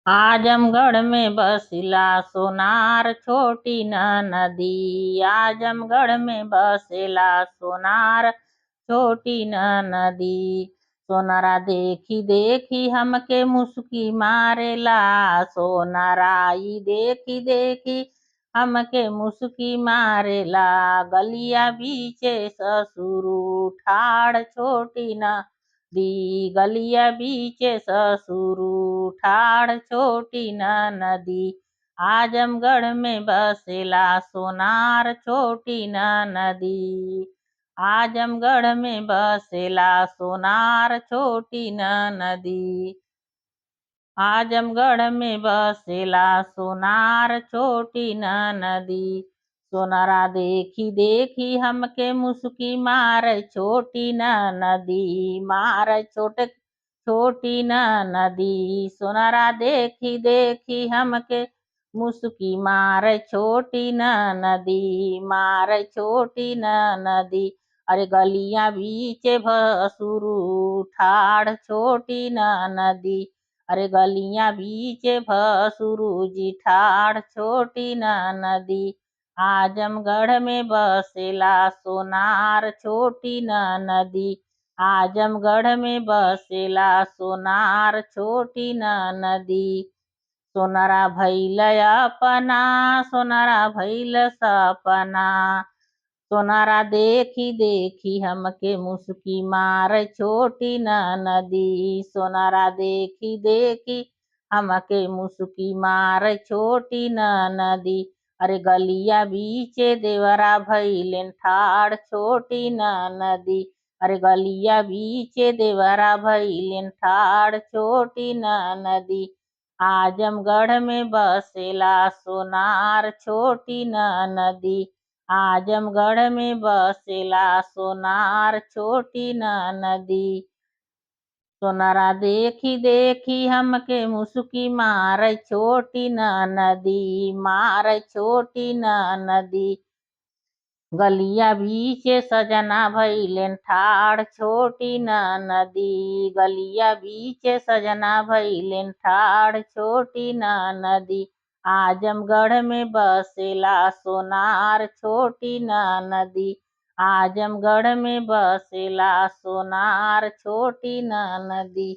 आजमगढ़ में बसिला सोनार छोटी न नदी। आजमगढ़ में बसेला सोनार छोटी न नदी। सोनारा देखी देखी हमके मुस्की मारेला। सोनाराई देखी देखी हमके मुस्की मारेला। गलिया बीचे ससुरू ठाड़ छोटी न दी। गलिया बीचे ससुरू ठाड़ छोटी न नदी। आजमगढ़ में बसेला सोनार छोटी न नदी। आजमगढ़ में बसेला सोनार छोटी न नदी। आजमगढ़ में बसेला सोनार छोटी न नदी। सोनारा देखी देखी हमके मुस्की मार छोटी न नदी। मार छोटी न नदी। सोनारा देखी देखी हमके मुस्की मार छोटी न नदी। मार छोटी न नदी। अरे गलियां बीचे भसुरू ठाड़ छोटी न नदी। अरे गलियां बीचे भसुरू जी ठाड़ छोटी न नदी। आजमगढ़ में बसेला सोनार छोटी न नदी। आजमगढ़ में बसेला सोनार छोटी न नदी। सोनारा भैल अपना सोनारा भैल सपना। सोनारा देखी देखी हमके मुस्की मार छोटी न नदी। सोनारा देखी देखी हमके मुस्की मार छोटी न नदी। अरे गलिया बीचे देवरा भैलेन ठाड़ छोटी न नदी। अरे गलिया बीचे देवरा भैलेन ठाड़ छोटी न नदी। आजमगढ़ में बसेला सोनार छोटी न नदी। आजमगढ़ में बसेला सोनार छोटी न नदी। सोनारा देखी देखी हमके मुस्की मार छोटी न नदी। मार छोटी न नदी। गलिया बीचे सजना भैलेन ठाड़ छोटी न नदी। गलिया बीचे सजना भैलेन ठाड़ छोटी न नदी। आजमगढ़ में बसेला सोनार छोटी न नदी। आजमगढ़ में बसेला सोनार छोटी न नदी।